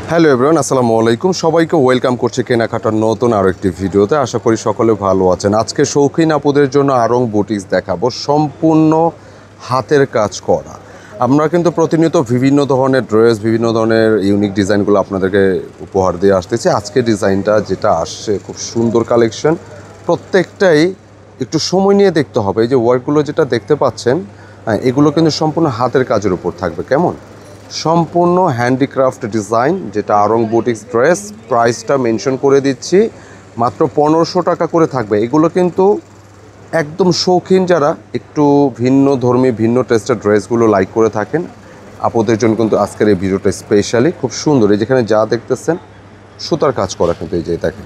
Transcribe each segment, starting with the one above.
Hello everyone, আসসালামু আলাইকুম। সবাইকে ওয়েলকাম করছি কেনাকাটার নতুন আরও একটি ভিডিওতে। আশা করি সকলে ভালো আছেন। আজকে শৌখিন আপুদের জন্য আরং বুটিক্স দেখাবো, সম্পূর্ণ হাতের কাজ করা। আমরা কিন্তু প্রতিনিয়ত বিভিন্ন ধরনের ড্রেস, বিভিন্ন ধরনের ইউনিক ডিজাইনগুলো আপনাদেরকে উপহার দিয়ে আসতেছি। আজকে ডিজাইনটা যেটা আসছে খুব সুন্দর কালেকশন, প্রত্যেকটাই একটু সময় নিয়ে দেখতে হবে। এই যে ওয়ার্কগুলো যেটা দেখতে পাচ্ছেন, এগুলো কিন্তু সম্পূর্ণ হাতের কাজের উপর থাকবে। কেমন সম্পূর্ণ হ্যান্ডিক্রাফট ডিজাইন, যেটা আরং বুটিক্স ড্রেস। প্রাইসটা মেনশন করে দিচ্ছি, মাত্র 1500 টাকা করে থাকবে। এগুলো কিন্তু একদম শৌখিন, যারা একটু ভিন্ন ধর্মী, ভিন্ন টেস্টের ড্রেসগুলো লাইক করে থাকেন, আপনাদের জন্য কিন্তু আজকের এই ভিডিওটা স্পেশালি খুব সুন্দর। এই যেখানে যা দেখতেছেন সুতার কাজ করা, কিন্তু এই যে দেখেন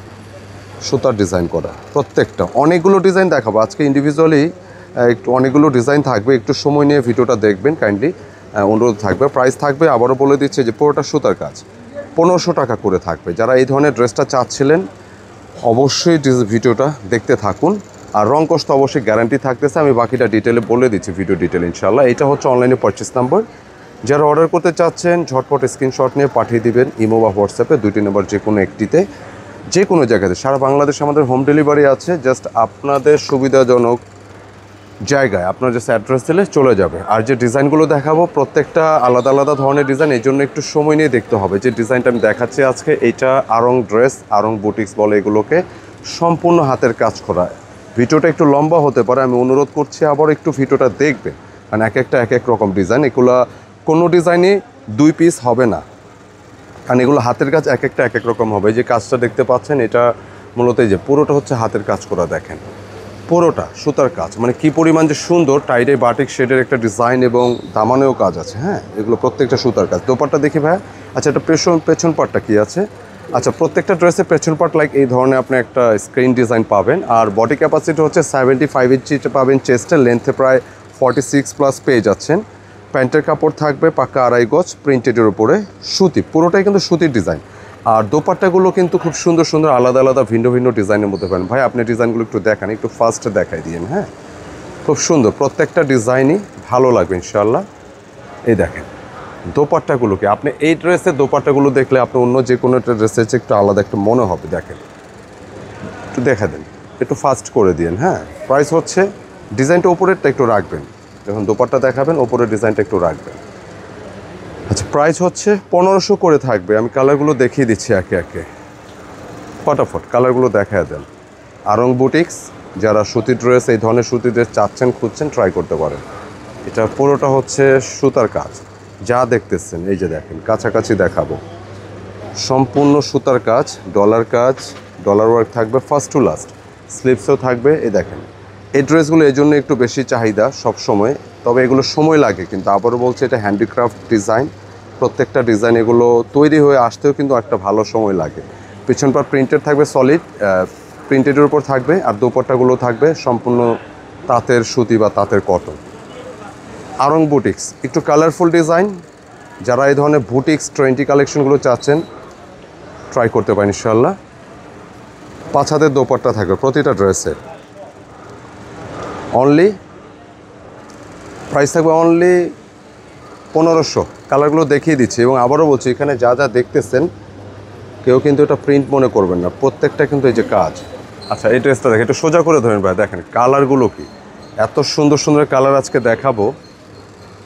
সুতার ডিজাইন করা প্রত্যেকটা। অনেকগুলো ডিজাইন দেখাবো আজকে, ইন্ডিভিজুয়ালি একটু অনেকগুলো ডিজাইন থাকবে। একটু সময় নিয়ে ভিডিওটা দেখবেন কাইন্ডলি, অনুরোধ থাকবে। প্রাইস থাকবে, আবারও বলে দিচ্ছে যে পুরোটা সুতার কাজ 1500 টাকা করে থাকবে। যারা এই ধরনের ড্রেসটা চাচ্ছিলেন অবশ্যই ভিডিওটা দেখতে থাকুন। আর রং কষ্ট অবশ্যই গ্যারান্টি থাকতেছে, আমি বাকিটা ডিটেলে বলে দিচ্ছি ভিডিও ডিটেল ইনশাল্লাহ। এটা হচ্ছে অনলাইনে পারচেস নাম্বার। যারা অর্ডার করতে চাচ্ছেন ঝটপট স্ক্রিনশট নিয়ে পাঠিয়ে দিবেন ইমো বা হোয়াটসঅ্যাপে, দুইটি নাম্বার যে কোনো একটিতে, যে কোনো জায়গাতে। সারা বাংলাদেশে আমাদের হোম ডেলিভারি আছে। জাস্ট আপনাদের সুবিধাজনক জায়গায় আপনার জাস্ট অ্যাড্রেস দিলে চলে যাবে। আর যে ডিজাইনগুলো দেখাবো প্রত্যেকটা আলাদা আলাদা ধরনের ডিজাইন, এই জন্য একটু সময় নিয়ে দেখতে হবে। যে ডিজাইনটা আমি দেখাচ্ছি আজকে, এইটা আরং ড্রেস, আরং বুটিক্স বলে এগুলোকে, সম্পূর্ণ হাতের কাজ করা। ভিডিওটা একটু লম্বা হতে পারে, আমি অনুরোধ করছি আবার একটু ভিডিওটা দেখবেন, কারণ এক একটা এক এক রকম ডিজাইন। এগুলো কোনো ডিজাইনই 2 পিস হবে না, কারণ এগুলো হাতের কাজ এক একটা এক এক রকম হবে। এই যে কাজটা দেখতে পাচ্ছেন, এটা মূলত এই যে পুরোটা হচ্ছে হাতের কাজ করা। দেখেন পুরোটা সুতার কাজ, মানে কি পরিমাণ যে সুন্দর। টাইডে বাটিক শেডের একটা ডিজাইন এবং দামানেও কাজ আছে। হ্যাঁ, এগুলো প্রত্যেকটা সুতার কাজ। দোপাট্টা দেখি ভাইয়া। আচ্ছা, এটা পেছন পার্টটা কি আছে? আচ্ছা, প্রত্যেকটা ড্রেসের পেছন পার্ট লাইক এই ধরনের আপনি একটা স্ক্রিন ডিজাইন পাবেন। আর বডি ক্যাপাসিটি হচ্ছে 75 ইঞ্চি পাবেন চেস্টের, লেন্থে প্রায় 46+ পেয়ে যাচ্ছেন। প্যান্টের কাপড় থাকবে পাক্কা 2.5 গজ, প্রিন্টেডের উপরে সুতি, পুরোটাই কিন্তু সুতির ডিজাইন। আর দোপাট্টাগুলো কিন্তু খুব সুন্দর সুন্দর আলাদা আলাদা ভিন্ন ভিন্ন ডিজাইনের মধ্যে পাবেন। ভাই আপনি ডিজাইনগুলো একটু দেখান, একটু ফার্স্ট দেখাই দিন। হ্যাঁ, খুব সুন্দর, প্রত্যেকটা ডিজাইনই ভালো লাগবে ইনশাআল্লাহ। এই দেখেন দোপাট্টাগুলোকে, আপনি এই ড্রেসের দোপাট্টাগুলো দেখলে আপনি অন্য যে কোনো একটা ড্রেসের চেয়ে একটু আলাদা একটা মনে হবে। দেখেন, একটু দেখা দেন, একটু ফাস্ট করে দিন। হ্যাঁ, প্রাইস হচ্ছে, ডিজাইনটা ওপরেরটা একটু রাখবেন, যখন দোপাট্টা দেখাবেন ওপরের ডিজাইনটা একটু রাখবেন। আচ্ছা, প্রাইস হচ্ছে 1500 করে থাকবে। আমি কালারগুলো দেখিয়ে দিচ্ছি একে একে, ফটাফট কালারগুলো দেখায় দেন। আরং বুটিক্স, যারা সুতি ড্রেস, এই ধরনের সুতি ড্রেস চাচ্ছেন, খুঁজছেন, ট্রাই করতে পারেন। এটা পুরোটা হচ্ছে সুতার কাজ, যা দেখতেছেন এই যে দেখেন, কাছাকাছি দেখাবো, সম্পূর্ণ সুতার কাজ, ডলার ওয়ার্ক থাকবে ফার্স্ট টু লাস্ট, স্লিভসও থাকবে। এই দেখেন এই ড্রেসগুলো এই জন্য একটু বেশি চাহিদা সব সময়, তবে এগুলো সময় লাগে। কিন্তু আবারও বলছে, এটা হ্যান্ডিক্রাফট ডিজাইন, প্রত্যেকটা ডিজাইন এগুলো তৈরি হয়ে আসতেও কিন্তু একটা ভালো সময় লাগে। পিছন পার প্রিন্টেড থাকবে, সলিড প্রিন্টেডের উপর থাকবে। আর দোপাট্টাগুলো থাকবে সম্পূর্ণ তাঁতের সুতি বা তাঁতের কটন। আরং বুটিক্স, একটু কালারফুল ডিজাইন, যারা এই ধরনের বুটিক্স ট্রেন্ডি কালেকশনগুলো চাচ্ছেন ট্রাই করতে পারেন ইনশাআল্লাহ। 5 হাতের দোপাট্টা থাকবে প্রতিটা ড্রেসের। অনলি প্রাইস থাকবে অনলি 1500। কালারগুলো দেখিয়ে দিচ্ছি, এবং আবারও বলছি, এখানে যা যা দেখতেছেন কেউ কিন্তু এটা প্রিন্ট মনে করবেন না, প্রত্যেকটা কিন্তু এই যে কাজ। আচ্ছা, এই ড্রেসটা দেখেন, একটু সোজা করে ধরেন ভাই, দেখেন কালারগুলো কি এত সুন্দর সুন্দর কালার আজকে দেখাবো,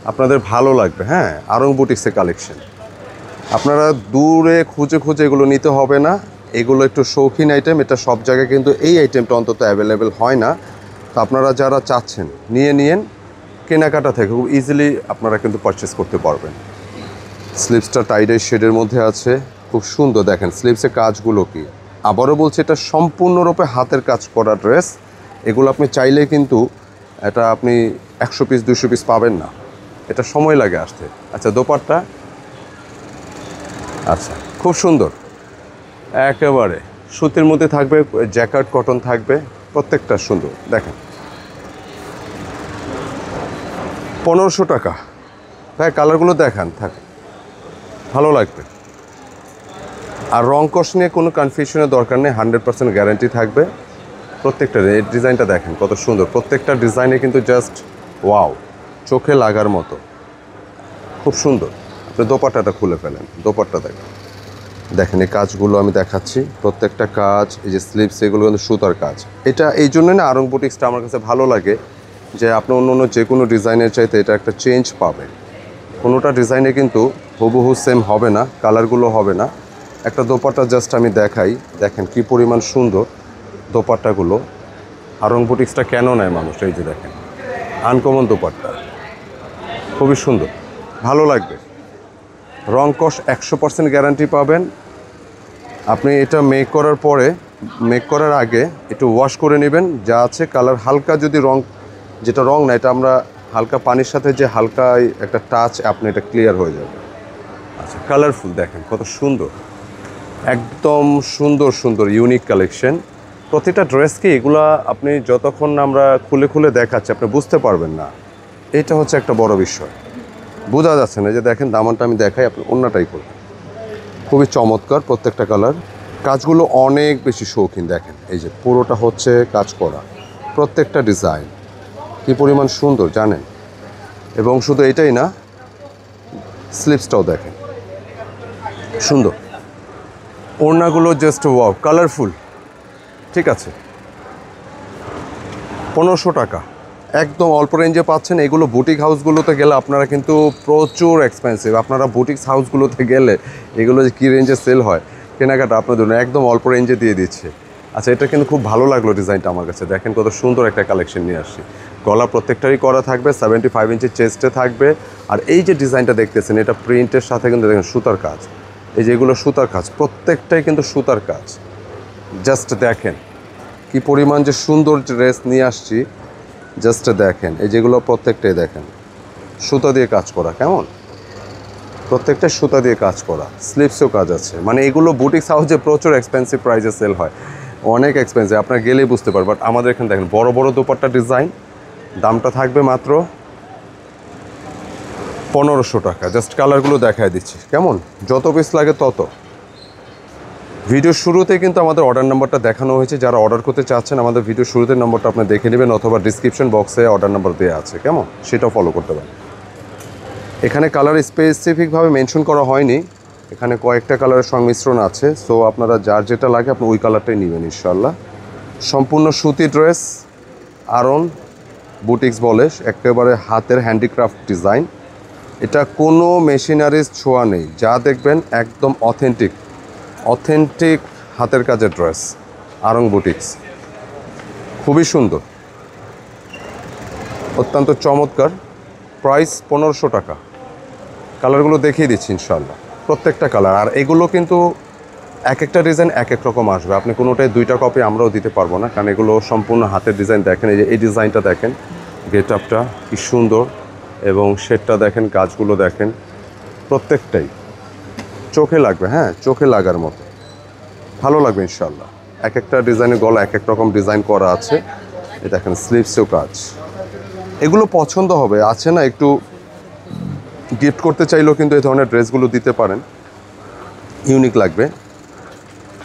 আপনাদের ভালো লাগবে। হ্যাঁ, আরং বুটিক্সের কালেকশন, আপনারা দূরে খুঁজে খুঁজে এগুলো নিতে হবে না। এগুলো একটু শৌখিন আইটেম, এটা সব জায়গায় কিন্তু এই আইটেমটা অন্তত অ্যাভেলেবেল হয় না। তো আপনারা যারা চাচ্ছেন নিয়েন, কেনাকাটা থেকে খুব ইজিলি আপনারা কিন্তু পারচেস করতে পারবেন। স্লিভসটা টাইডাই শেডের মধ্যে আছে, খুব সুন্দর। দেখেন স্লিভসের কাজগুলো কি, আবারও বলছি, এটা সম্পূর্ণরূপে হাতের কাজ করা ড্রেস। এগুলো আপনি চাইলে কিন্তু এটা আপনি 100 পিস 200 পিস পাবেন না, এটা সময় লাগে আসতে। আচ্ছা, দোপাট্টা, আচ্ছা খুব সুন্দর, একেবারে সুতির মধ্যে থাকবে, জ্যাকার্ড কটন থাকবে, প্রত্যেকটা সুন্দর। দেখেন 1500 টাকা। ভাই কালারগুলো দেখান, থাকে ভালো লাগবে। আর রং কস্ট নিয়ে কোনো কনফিউশনের দরকার নেই, 100% গ্যারান্টি থাকবে প্রত্যেকটা। এই ডিজাইনটা দেখেন কত সুন্দর, প্রত্যেকটা ডিজাইনে কিন্তু জাস্ট ওয়াও, চোখে লাগার মতো, খুব সুন্দর। আপনি দোপাট্টাটা খুলে ফেলেন, দোপাট্টা দেখেন দেখেন এই কাজগুলো আমি দেখাচ্ছি, প্রত্যেকটা কাজ, এই যে স্লিপস, এগুলো কিন্তু সুতার কাজ। এটা এই জন্যই না আড়ং বুটিক্সটা আমার কাছে ভালো লাগে, যে আপনি অন্য অন্য যে কোনো ডিজাইনের চাইতে এটা একটা চেঞ্জ পাবেন। কোনোটা ডিজাইনে কিন্তু হুবহু সেম হবে না, কালারগুলো হবে না। একটা দোপাট্টা জাস্ট আমি দেখাই, দেখেন কি পরিমাণ সুন্দর দোপাট্টাগুলো। আড়ং বুটিক্সটা কেন নেয় মানুষ, এই যে দেখেন আনকমন দোপাট্টা, খুবই সুন্দর, ভালো লাগবে। রং কস 100% গ্যারান্টি পাবেন। আপনি এটা মেক করার পরে, মেক করার আগে একটু ওয়াশ করে নেবেন, যা আছে কালার হালকা যদি রং, যেটা রং না এটা আমরা হালকা পানির সাথে যে হালকা একটা টাচ, আপনি এটা ক্লিয়ার হয়ে যাবে। আচ্ছা, কালারফুল দেখেন কত সুন্দর, একদম সুন্দর সুন্দর ইউনিক কালেকশন। প্রতিটা ড্রেসকে এগুলা আপনি যতক্ষণ না আমরা খুলে খুলে দেখাচ্ছি আপনি বুঝতে পারবেন না, এটা হচ্ছে একটা বড় বিষয়। বোঝা যাচ্ছে না, যে দেখেন দামানটা আমি দেখাই, আপনি অন্যটাই করবেন। খুবই চমৎকার প্রত্যেকটা কালার, কাজগুলো অনেক বেশি শৌখিন। দেখেন এই যে পুরোটা হচ্ছে কাজ করা, প্রত্যেকটা ডিজাইন কী পরিমাণ সুন্দর জানেন। এবং শুধু এটাই না, স্লিপসটাও দেখেন সুন্দর, ওড়নাগুলো জাস্ট ওয়াও, কালারফুল। ঠিক আছে, 1500 টাকা একদম অল্প রেঞ্জে পাচ্ছেন। এগুলো বুটিক হাউসগুলোতে গেলে আপনারা কিন্তু প্রচুর এক্সপেন্সিভ, আপনারা বুটিক্স হাউসগুলোতে গেলে এগুলো যে কী রেঞ্জে সেল হয়, কেনাকাটা আপনাদের জন্য একদম অল্প রেঞ্জে দিয়ে দিচ্ছে। আচ্ছা, এটা কিন্তু খুব ভালো লাগলো ডিজাইনটা আমার কাছে, দেখেন কত সুন্দর একটা কালেকশন নিয়ে আসছি। গলা প্রত্যেকটারই করা থাকবে, 75 ইঞ্চি চেস্টে থাকবে। আর এই যে ডিজাইনটা দেখতেছেন, এটা প্রিন্টের সাথে কিন্তু দেখেন সুতার কাজ, এই যে এগুলো সুতার কাজ, প্রত্যেকটাই কিন্তু সুতার কাজ। জাস্ট দেখেন কি পরিমাণ যে সুন্দর ড্রেস নিয়ে আসছি, জাস্ট দেখেন এই যেগুলো প্রত্যেকটাই দেখেন সুতা দিয়ে কাজ করা, কেমন প্রত্যেকটা সুতা দিয়ে কাজ করা, স্লিপসেও কাজ আছে। মানে এগুলো বুটিক্স হাউসে প্রচুর এক্সপেন্সিভ প্রাইসে সেল হয়, অনেক এক্সপেন্সিভ, আপনার গেলেই বুঝতে পারবেন। বাট আমাদের এখানে দেখেন বড় বড় দোপাট্টা ডিজাইন, দামটা থাকবে মাত্র 1500 টাকা। জাস্ট কালারগুলো দেখায় দিচ্ছি, কেমন, যত পিস লাগে তত। ভিডিওর শুরুতে কিন্তু আমাদের অর্ডার নাম্বারটা দেখানো হয়েছে, যারা অর্ডার করতে চাচ্ছেন আমাদের ভিডিওর শুরুতে নম্বরটা আপনি দেখে নেবেন, অথবা ডিসক্রিপশন বক্সে অর্ডার নাম্বার দেওয়া আছে, কেমন, সেটাও ফলো করতে পারেন। এখানে কালার স্পেসিফিকভাবে মেনশন করা হয়নি, এখানে কয়েকটা কালারের সংমিশ্রণ আছে। সো আপনারা যার যেটা লাগে আপনি ওই কালারটাই নেবেন ইনশাল্লাহ। সম্পূর্ণ সুতি ড্রেস, আড়ং বুটিক্স বলে, একেবারে হাতের হ্যান্ডিক্রাফট ডিজাইন। এটা কোনো মেশিনারিজ ছোঁয়া নেই, যা দেখবেন একদম অথেন্টিক অথেন্টিক হাতের কাজের ড্রেস, আড়ং বুটিক্স, খুবই সুন্দর, অত্যন্ত চমৎকার। প্রাইস 1500 টাকা। কালারগুলো দেখিয়ে দিচ্ছি ইনশাল্লাহ, প্রত্যেকটা কালার। আর এগুলো কিন্তু এক একটা ডিজাইন এক এক রকম আসবে, আপনি কোনোটাই দুইটা কপি আমরাও দিতে পারবো না, কারণ এগুলো সম্পূর্ণ হাতের ডিজাইন। দেখেন এই যে এই ডিজাইনটা দেখেন, গেট আপটা কি সুন্দর, এবং শেডটা দেখেন, কাজগুলো দেখেন, প্রত্যেকটাই চোখে লাগবে, হ্যাঁ চোখে লাগার মতো, ভালো লাগবে ইনশাল্লাহ। এক একটা ডিজাইনের গলা এক এক রকম ডিজাইন করা আছে, এই দেখেন স্লিভসেও কাজ, এগুলো পছন্দ হবে। আছে না, একটু গিফট করতে চাইলেও কিন্তু এই ধরনের ড্রেসগুলো দিতে পারেন, ইউনিক লাগবে,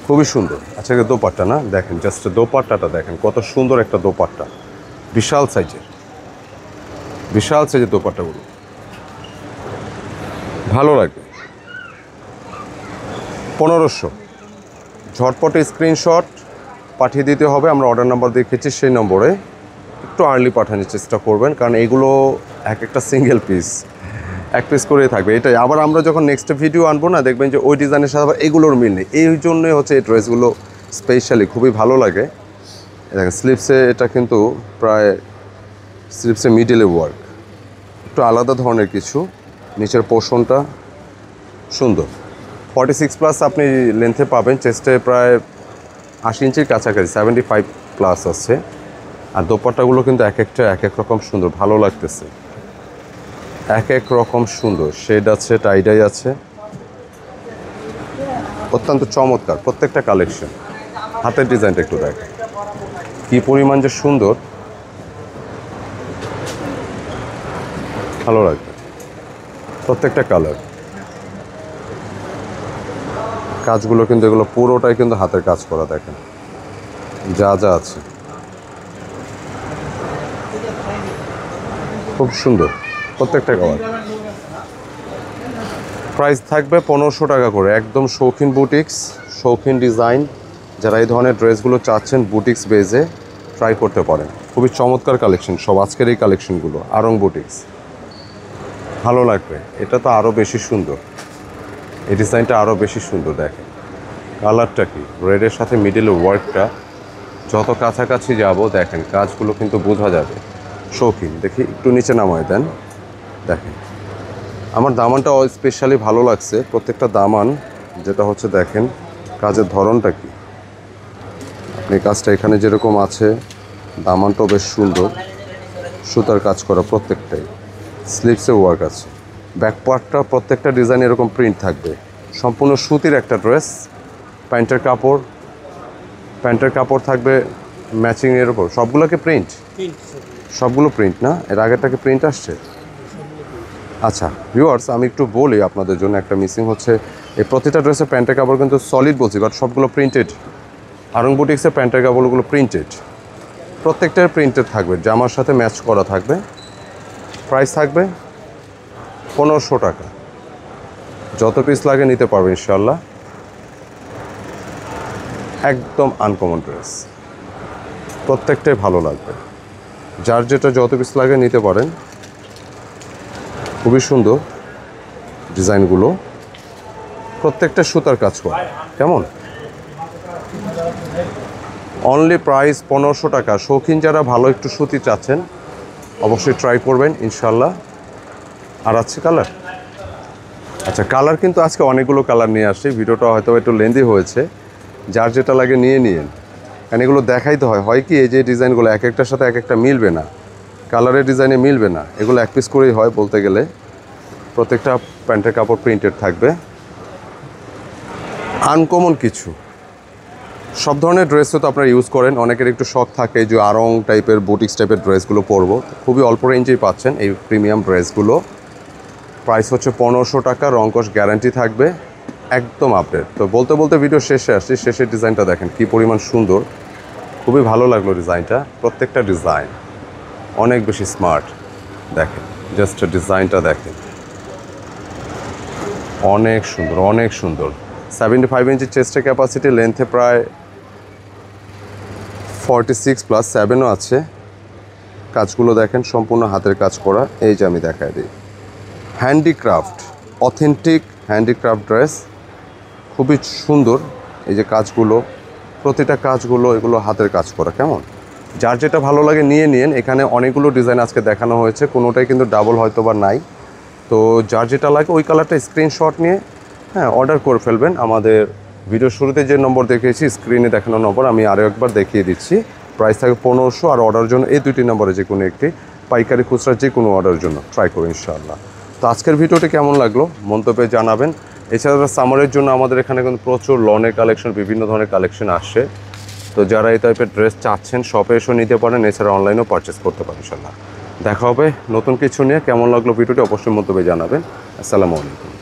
খুবই সুন্দর। আচ্ছা, দোপাট্টা না দেখেন, জাস্ট দোপাট্টাটা দেখেন কত সুন্দর একটা দোপাট্টা, বিশাল সাইজের, বিশাল সাইজের দোপাট্টাগুলো, ভালো লাগবে। 1500, ঝটপটে স্ক্রিনশট পাঠিয়ে দিতে হবে, আমরা অর্ডার নাম্বার দেখেছি সেই নম্বরে, একটু আর্লি পাঠানোর চেষ্টা করবেন, কারণ এগুলো এক একটা সিঙ্গেল পিস, এক পিস করেই থাকবে এটাই। আবার আমরা যখন নেক্সট ভিডিও আনবো না, দেখবেন যে ওই ডিজাইনের সাথে আবার এগুলোর মিল নেই, এই জন্যই হচ্ছে এই ড্রেসগুলো স্পেশালি খুবই ভালো লাগে। দেখেন স্লিপসে এটা কিন্তু প্রায় স্লিপসে মিডলে ওয়ার্ক, একটু আলাদা ধরনের কিছু, নিচের পোর্শনটা সুন্দর। 46+ আপনি লেন্থে পাবেন, চেস্টে প্রায় 80 ইঞ্চির কাছাকাছি, 75+ আছে। আর দোপাট্টাগুলো কিন্তু এক একটা এক এক রকম সুন্দর, ভালো লাগতেছে, এক এক রকম সুন্দর, শেড আছে, টাইডাই আছে, অত্যন্ত চমৎকার প্রত্যেকটা কালেকশন। হাতের ডিজাইনটা একটু দেখেন কী পরিমাণ যে সুন্দর, ভালো লাগবে প্রত্যেকটা কালার। কাজগুলো কিন্তু এগুলো পুরোটাই কিন্তু হাতের কাজ করা, দেখেন যা যা আছে, খুব সুন্দর প্রত্যেকটা কালার। প্রাইস থাকবে 1500 টাকা করে, একদম শৌখিন বুটিক্স, শৌখিন ডিজাইন। যারা এই ধরনের ড্রেসগুলো চাচ্ছেন বুটিক্স বেজে ট্রাই করতে পারেন। খুবই চমৎকার কালেকশন সব আজকের এই কালেকশনগুলো, আরং বুটিক্স, ভালো লাগবে। এটা তো আরও বেশি সুন্দর, এই ডিজাইনটা আরও বেশি সুন্দর। দেখেন কালারটা কি, রেডের সাথে মিডলে ওয়ার্কটা, যত কাছাকাছি যাব দেখেন কাজগুলো কিন্তু বোঝা যাবে। শৌখিন, দেখি একটু নিচে নামায় দেন। দেখেন আমার দামানটা স্পেশালি ভালো লাগছে, প্রত্যেকটা দামান যেটা হচ্ছে দেখেন কাজের ধরনটা কি, আপনি কাজটা এখানে যেরকম আছে দামানটাও বেশ সুন্দর, সুতার কাজ করা প্রত্যেকটাই, স্লিভসে ওয়ার্ক আছে। ব্যাক পার্টটা প্রত্যেকটা ডিজাইন এরকম প্রিন্ট থাকবে, সম্পূর্ণ সুতির একটা ড্রেস। প্যান্টের কাপড় থাকবে ম্যাচিংয়ের উপর, সবগুলোকে প্রিন্ট, সবগুলো প্রিন্ট না, এর আগেরটাকে প্রিন্ট আসছে। আচ্ছা ভিউয়ার্স, আমি একটু বলি আপনাদের জন্য, একটা মিসিং হচ্ছে এই প্রতিটা ড্রেসের প্যান্টের কাপড় কিন্তু সলিড বলছি, বাট সবগুলো প্রিন্টেড। আরং বুটিক্সের প্যান্টের কাপড়গুলো প্রিন্টেড, প্রত্যেকটার প্রিন্টেড থাকবে, জামার সাথে ম্যাচ করা থাকবে। প্রাইস থাকবে 1500 টাকা, যত পিস লাগে নিতে পারবে ইনশাল্লাহ। একদম আনকমন ড্রেস, প্রত্যেকটাই ভালো লাগবে, যার যেটা যত পিস লাগে নিতে পারেন। খুবই সুন্দর ডিজাইনগুলো, প্রত্যেকটা সুতার কাজ করা, কেমন। অনলি প্রাইস 1500 টাকা। শৌখিন যারা ভালো একটু সুতি চাচ্ছেন অবশ্যই ট্রাই করবেন ইনশাল্লাহ। আর আছে কালার, আচ্ছা কালার কিন্তু আজকে অনেকগুলো কালার নিয়ে আসছি, ভিডিওটা হয়তো একটু লেন্দি হয়েছে, যার যেটা লাগে নিয়ে নিন, কারণ এগুলো দেখাইতে হয় কি এই যে ডিজাইনগুলো এক একটার সাথে এক একটা মিলবে না, কালারের ডিজাইনে মিলবে না, এগুলো এক পিস করেই হয় বলতে গেলে। প্রত্যেকটা প্যান্টের কাপড় প্রিন্টেড থাকবে, আনকমন কিছু। সব ধরনের ড্রেসও তো আপনারা ইউজ করেন, অনেকের একটু শখ থাকে যে আরং টাইপের বুটিক্স টাইপের ড্রেসগুলো পরবো, খুবই অল্প রেঞ্জেই পাচ্ছেন এই প্রিমিয়াম ড্রেসগুলো। প্রাইস হচ্ছে 1500 টাকা, রংকশ গ্যারান্টি থাকবে, একদম আপডেট। তো বলতে বলতে ভিডিও শেষে আসছি, শেষের ডিজাইনটা দেখেন কী পরিমাণ সুন্দর, খুবই ভালো লাগলো ডিজাইনটা, প্রত্যেকটা ডিজাইন অনেক বেশি স্মার্ট। দেখেন জাস্ট ডিজাইনটা দেখেন, অনেক সুন্দর, অনেক সুন্দর। 75 ইঞ্চি চেস্টের ক্যাপাসিটি, লেন্থে প্রায় 46+7ও আছে। কাজগুলো দেখেন সম্পূর্ণ হাতের কাজ করা, এই যে আমি দেখাই দিই, হ্যান্ডিক্রাফট, অথেন্টিক হ্যান্ডিক্রাফট ড্রেস, খুবই সুন্দর। এই যে কাজগুলো, প্রতিটা কাজগুলো এগুলো হাতের কাজ করা, কেমন। যার যেটা ভালো লাগে নিয়ে নিন, এখানে অনেকগুলো ডিজাইন আজকে দেখানো হয়েছে, কোনোটাই কিন্তু ডাবল হয়তো বা নাই। তো যার যেটা লাগে ওই কালারটা স্ক্রিনশট নিয়ে অর্ডার করে ফেলবেন। আমাদের ভিডিও শুরুতে যে নম্বর দেখিয়েছি স্ক্রিনে দেখানো নম্বর আমি আরও একবার দেখিয়ে দিচ্ছি। প্রাইস থাকে 1500, আর অর্ডার জন্য এই দুইটি নম্বরে যে কোনো একটি, পাইকারি খুচরা যে কোনো অর্ডারের জন্য ট্রাই করুন ইনশাআল্লাহ। তো আজকের ভিডিওটি কেমন লাগলো মন্তব্যে জানাবেন। এছাড়া সামারের জন্য আমাদের এখানে কিন্তু প্রচুর লনের কালেকশন, বিভিন্ন ধরনের কালেকশন আসছে। তো যারা এই টাইপের ড্রেস চাচ্ছেন শপে এসেও নিতে পারেন, এছাড়া অনলাইনেও পারচেস করতে পারেন ইনশাআল্লাহ। দেখা হবে নতুন কিছু নিয়ে। কেমন লাগলো ভিডিওটি অবশ্যই মন্তব্যে জানাবেন। আসসালামু আলাইকুম।